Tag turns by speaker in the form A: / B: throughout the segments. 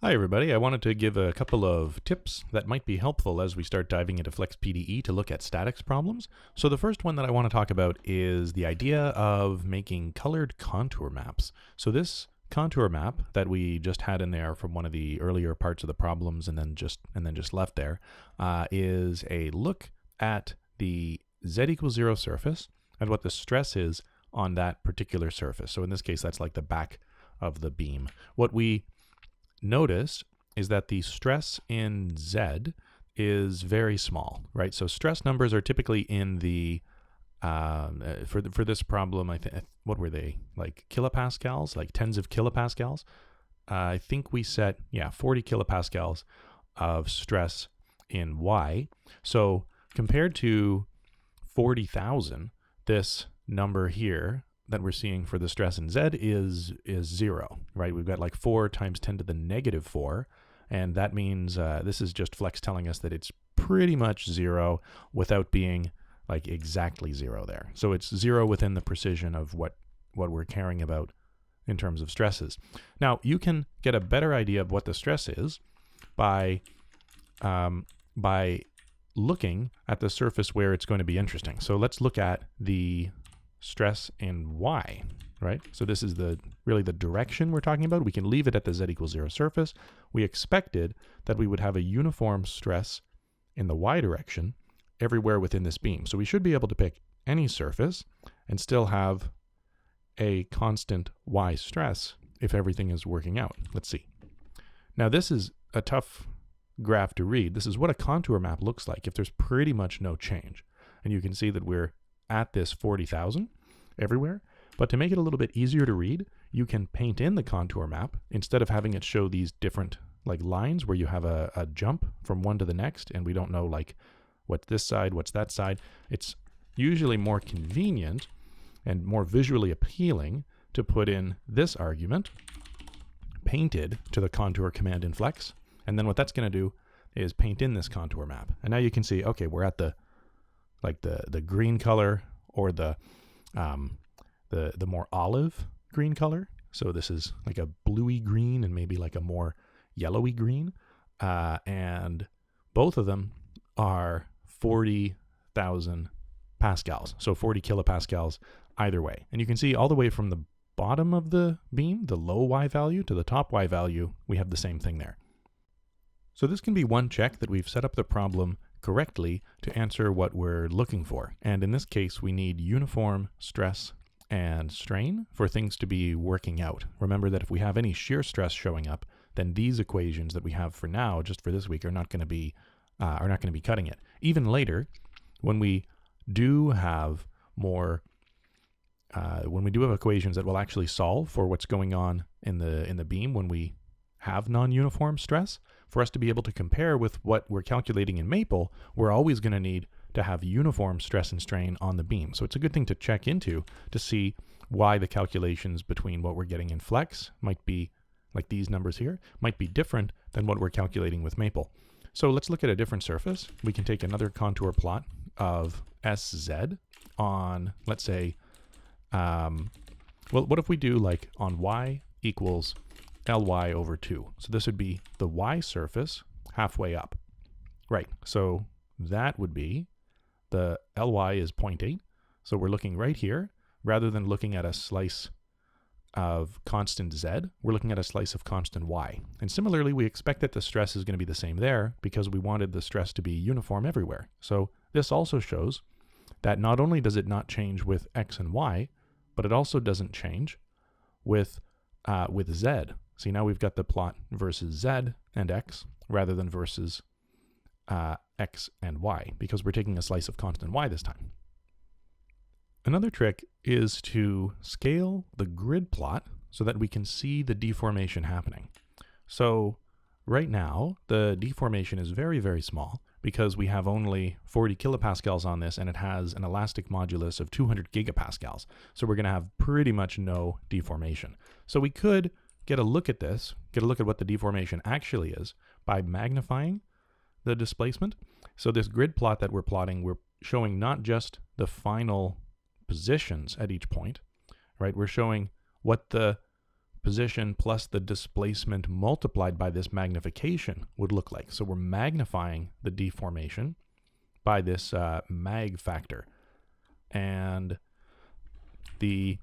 A: Hi everybody, I wanted to give a couple of tips that might be helpful as we start diving into FlexPDE to look at statics problems. So the first one that I want to talk about is the idea of making colored contour maps. So this contour map that we just had in there from one of the earlier parts of the problems and then just left there is a look at the z=0 surface and what the stress is on that particular surface. So in this case, that's like the back of the beam. What we notice is that the stress in Z is very small, right? So stress numbers are typically in the, for this problem, I think, what were they? Like kilopascals, like tens of kilopascals. I think we set, 40 kilopascals of stress in Y. So compared to 40,000, this number here that we're seeing for the stress in Z is 0, right? We've got like 4 times 10 to the negative 4, and that means this is just Flex telling us that it's pretty much 0 without being like exactly 0 there. So it's 0 within the precision of what we're caring about in terms of stresses. Now, you can get a better idea of what the stress is by looking at the surface where it's going to be interesting. So let's look at the stress in Y, right? So this is really the direction we're talking about. We can leave it at the z=0 surface. We expected that we would have a uniform stress in the Y direction everywhere within this beam. So we should be able to pick any surface and still have a constant Y stress if everything is working out. Let's see. Now this is a tough graph to read. This is what a contour map looks like if there's pretty much no change. And you can see that we're at this 40,000 everywhere, but to make it a little bit easier to read, you can paint in the contour map instead of having it show these different like lines where you have a jump from one to the next and we don't know like what's this side, what's that side. It's usually more convenient and more visually appealing to put in this argument painted to the contour command in Flex, and then what that's going to do is paint in this contour map. And now you can see, okay, we're at the green color or the more olive green color. So this is like a bluey green and maybe like a more yellowy green. And both of them are 40,000 pascals. So 40 kilopascals either way. And you can see all the way from the bottom of the beam, the low Y value, to the top Y value, we have the same thing there. So this can be one check that we've set up the problem correctly to answer what we're looking for. And in this case, we need uniform stress and strain for things to be working out. Remember that if we have any shear stress showing up, then these equations that we have for now, just for this week, are not going to be cutting it. Even later, when we do have more, when we do have equations that will actually solve for what's going on in the beam when we have non-uniform stress, for us to be able to compare with what we're calculating in Maple, we're always going to need to have uniform stress and strain on the beam. So it's a good thing to check into to see why the calculations between what we're getting in Flex might be, like these numbers here, might be different than what we're calculating with Maple. So let's look at a different surface. We can take another contour plot of SZ on, let's say, well, what if we do like on Y equals Ly over 2. So this would be the Y surface halfway up. Right, so that would be the Ly is 0.8. So we're looking right here, rather than looking at a slice of constant Z, we're looking at a slice of constant Y. And similarly, we expect that the stress is going to be the same there because we wanted the stress to be uniform everywhere. So this also shows that not only does it not change with X and Y, but it also doesn't change with Z. See, now we've got the plot versus Z and X rather than versus X and Y because we're taking a slice of constant Y this time. Another trick is to scale the grid plot so that we can see the deformation happening. So right now, the deformation is very, very small because we have only 40 kilopascals on this and it has an elastic modulus of 200 gigapascals. So we're going to have pretty much no deformation. So we could get a look at this, get a look at what the deformation actually is by magnifying the displacement. So this grid plot that we're plotting, we're showing not just the final positions at each point, right? We're showing what the position plus the displacement multiplied by this magnification would look like. So we're magnifying the deformation by this mag factor. And the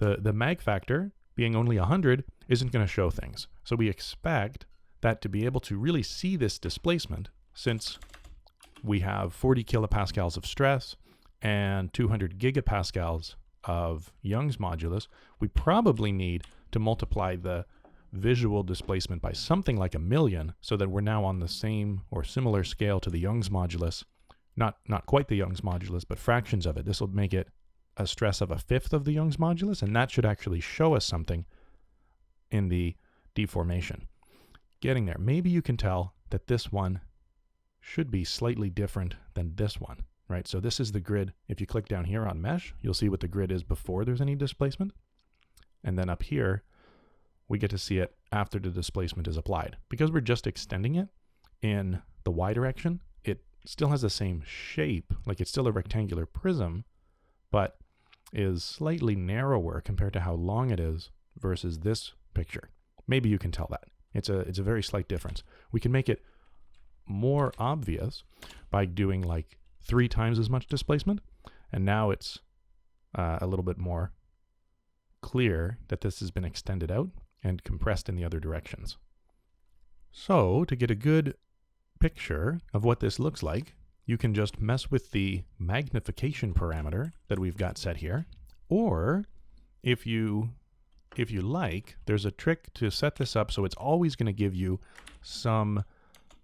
A: mag factor, being only 100, isn't going to show things. So we expect that to be able to really see this displacement, since we have 40 kilopascals of stress and 200 gigapascals of Young's modulus, we probably need to multiply the visual displacement by something like 1,000,000, so that we're now on the same or similar scale to the Young's modulus. Not quite the Young's modulus, but fractions of it. This will make it a stress of 1/5 of the Young's modulus, and that should actually show us something in the deformation. Getting there. Maybe you can tell that this one should be slightly different than this one, right? So this is the grid. If you click down here on mesh, you'll see what the grid is before there's any displacement. And then up here, we get to see it after the displacement is applied. Because we're just extending it in the y direction, it still has the same shape, like it's still a rectangular prism, but is slightly narrower compared to how long it is versus this picture. Maybe you can tell that. It's a very slight difference. We can make it more obvious by doing like 3 times as much displacement, and now it's a little bit more clear that this has been extended out and compressed in the other directions. So to get a good picture of what this looks like, you can just mess with the magnification parameter that we've got set here, or if you like, there's a trick to set this up so it's always going to give you some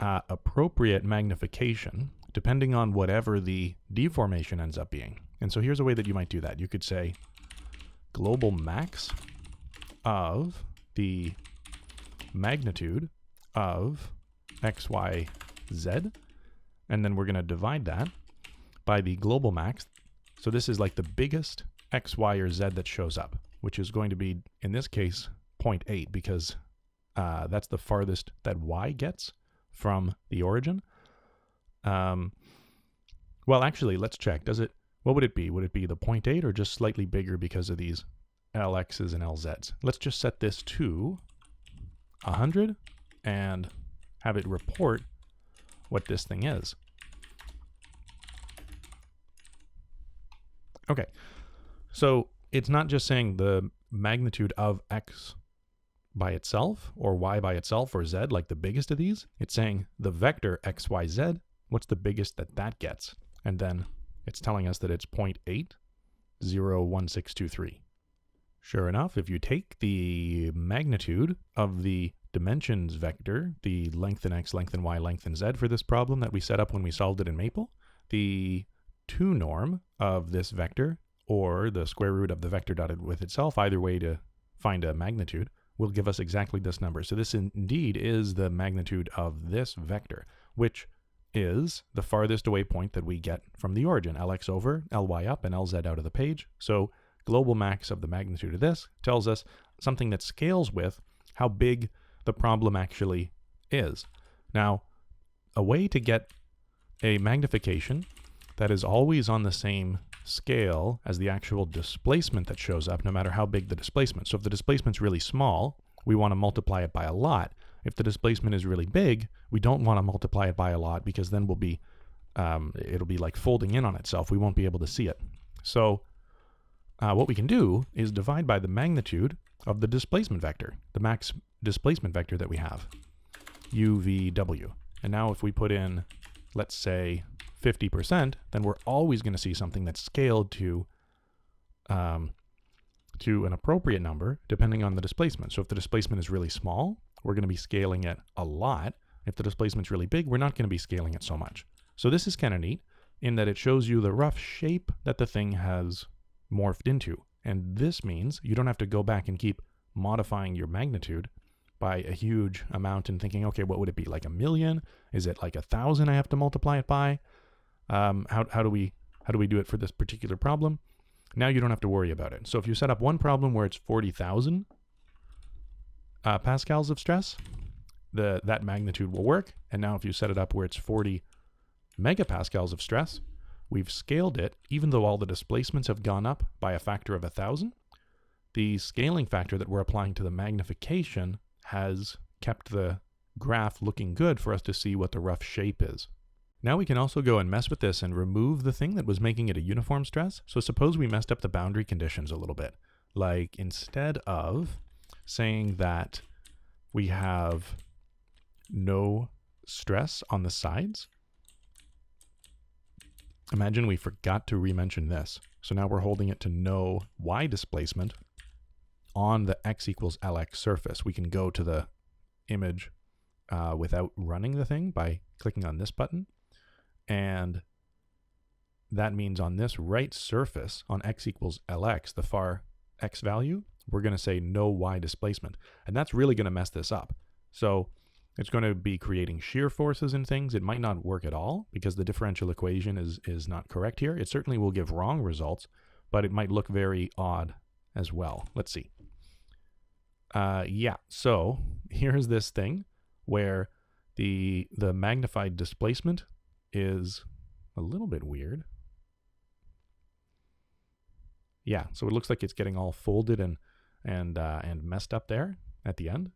A: appropriate magnification depending on whatever the deformation ends up being. And so here's a way that you might do that. You could say global max of the magnitude of x, y, z, and then we're going to divide that by the global max. So this is like the biggest x, y, or z that shows up, which is going to be, in this case, 0.8, because that's the farthest that y gets from the origin. Well, actually, let's check. What would it be? Would it be the 0.8 or just slightly bigger because of these LXs and LZs? Let's just set this to 100 and have it report what this thing is. Okay, so it's not just saying the magnitude of x by itself or y by itself or z, like the biggest of these. It's saying the vector x, y, z, what's the biggest that gets? And then it's telling us that it's 0.801623. Sure enough, if you take the magnitude of the dimensions vector, the length in x, length in y, length in z for this problem that we set up when we solved it in Maple, the 2 norm of this vector, or the square root of the vector dotted with itself, either way to find a magnitude, will give us exactly this number. So this indeed is the magnitude of this vector, which is the farthest away point that we get from the origin, Lx over, Ly up, and Lz out of the page. So global max of the magnitude of this tells us something that scales with how big the problem actually is. Now, a way to get a magnification that is always on the same scale as the actual displacement that shows up, no matter how big the displacement. So if the displacement's really small, we want to multiply it by a lot. If the displacement is really big, we don't want to multiply it by a lot, because then we'll be, it'll be like folding in on itself. We won't be able to see it. So what we can do is divide by the magnitude of the displacement vector, the max displacement vector that we have, UVW. And now if we put in, let's say, 50%, then we're always going to see something that's scaled to an appropriate number depending on the displacement. So if the displacement is really small, we're going to be scaling it a lot. If the displacement's really big, we're not going to be scaling it so much. So this is kind of neat in that it shows you the rough shape that the thing has morphed into. And this means you don't have to go back and keep modifying your magnitude by a huge amount and thinking, okay, what would it be, like 1,000,000? Is it like 1,000 I have to multiply it by? How do we do it for this particular problem? Now you don't have to worry about it. So if you set up one problem where it's 40,000 pascals of stress, that magnitude will work. And now if you set it up where it's 40 megapascals of stress, we've scaled it, even though all the displacements have gone up by a factor of 1,000, the scaling factor that we're applying to the magnification has kept the graph looking good for us to see what the rough shape is. Now we can also go and mess with this and remove the thing that was making it a uniform stress. So suppose we messed up the boundary conditions a little bit. Like instead of saying that we have no stress on the sides, imagine we forgot to re-mention this. So now we're holding it to no y displacement on the x equals Lx surface. We can go to the image without running the thing by clicking on this button. And that means on this right surface, on x equals Lx, the far x value, we're going to say no y displacement. And that's really going to mess this up. So it's going to be creating shear forces and things. It might not work at all because the differential equation is not correct here. It certainly will give wrong results, but it might look very odd as well. Let's see. Yeah, so here's this thing where the magnified displacement is a little bit weird. Yeah, so it looks like it's getting all folded and messed up there at the end.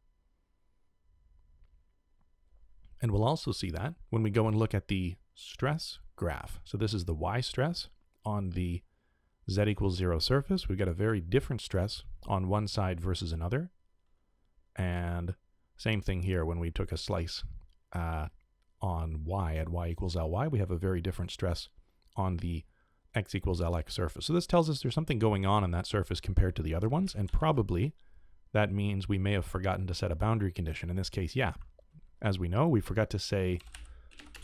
A: And we'll also see that when we go and look at the stress graph. So this is the y stress on the z equals 0 surface. We've got a very different stress on one side versus another. And same thing here when we took a slice on y at y equals Ly, we have a very different stress on the x equals Lx surface. So this tells us there's something going on that surface compared to the other ones, and probably that means we may have forgotten to set a boundary condition. In this case, yeah. As we know, we forgot to say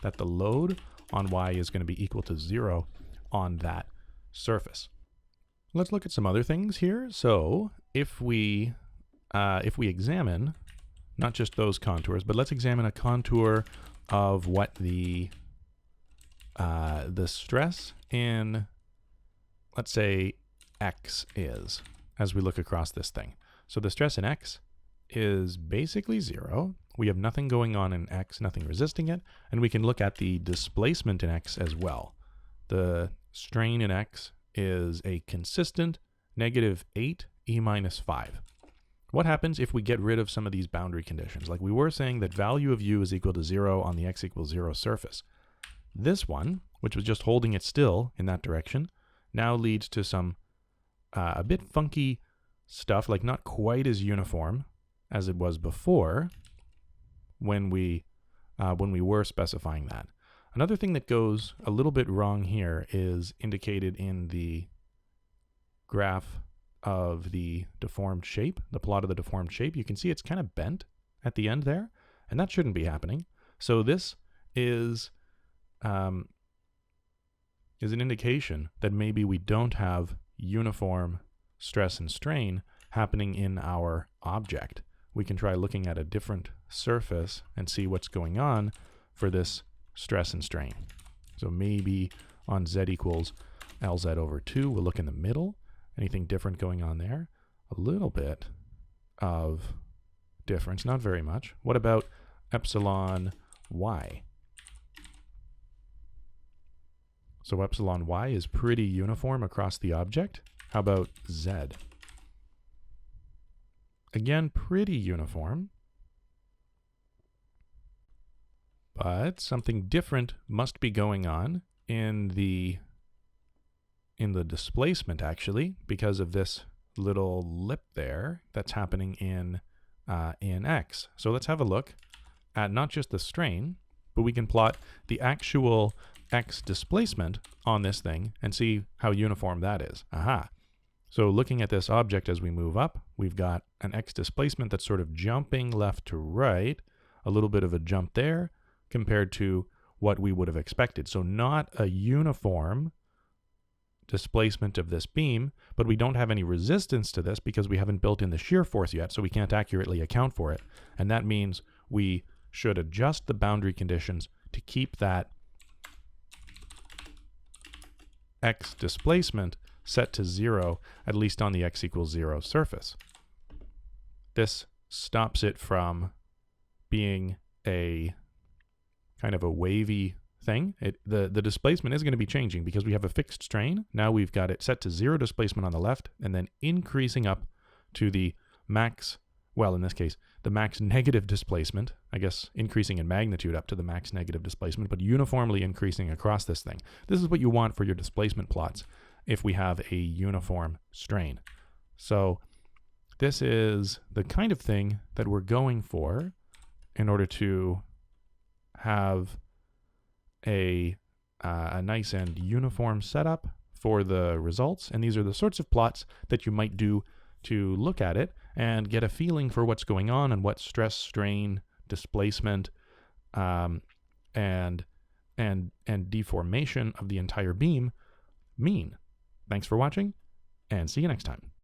A: that the load on y is going to be equal to 0 on that surface. Let's look at some other things here. So if we examine not just those contours, but let's examine a contour of what the stress in, let's say, x is as we look across this thing. So the stress in x is basically 0. We have nothing going on in x, nothing resisting it, and we can look at the displacement in x as well. The strain in x is a consistent -8 e minus 5. What happens if we get rid of some of these boundary conditions? Like we were saying that value of u is equal to 0 on the x equals 0 surface. This one, which was just holding it still in that direction, now leads to some a bit funky stuff, like not quite as uniform as it was before when we were specifying that. Another thing that goes a little bit wrong here is indicated in the graph of the deformed shape, the plot of the deformed shape. You can see it's kind of bent at the end there, and that shouldn't be happening. So this is an indication that maybe we don't have uniform stress and strain happening in our object. We can try looking at a different surface and see what's going on for this stress and strain. So maybe on z equals Lz over 2, we'll look in the middle. Anything different going on there? A little bit of difference, not very much. What about epsilon y? So epsilon y is pretty uniform across the object. How about z? Again, pretty uniform. But something different must be going on in the displacement, actually, because of this little lip there that's happening in x. So let's have a look at not just the strain, but we can plot the actual x displacement on this thing and see how uniform that is. Aha. So looking at this object as we move up, we've got an x displacement that's sort of jumping left to right, a little bit of a jump there compared to what we would have expected. So not a uniform displacement of this beam, but we don't have any resistance to this because we haven't built in the shear force yet, so we can't accurately account for it. And that means we should adjust the boundary conditions to keep that x displacement set to 0, at least on the x equals 0 surface. This stops it from being a kind of a wavy thing. The displacement is going to be changing because we have a fixed strain. Now we've got it set to 0 displacement on the left and then increasing up to the max, well, in this case, the max negative displacement, I guess increasing in magnitude up to the max negative displacement, but uniformly increasing across this thing. This is what you want for your displacement plots if we have a uniform strain. So this is the kind of thing that we're going for in order to have a nice and uniform setup for the results. And these are the sorts of plots that you might do to look at it and get a feeling for what's going on and what stress, strain, displacement, and deformation of the entire beam mean. Thanks for watching, and see you next time.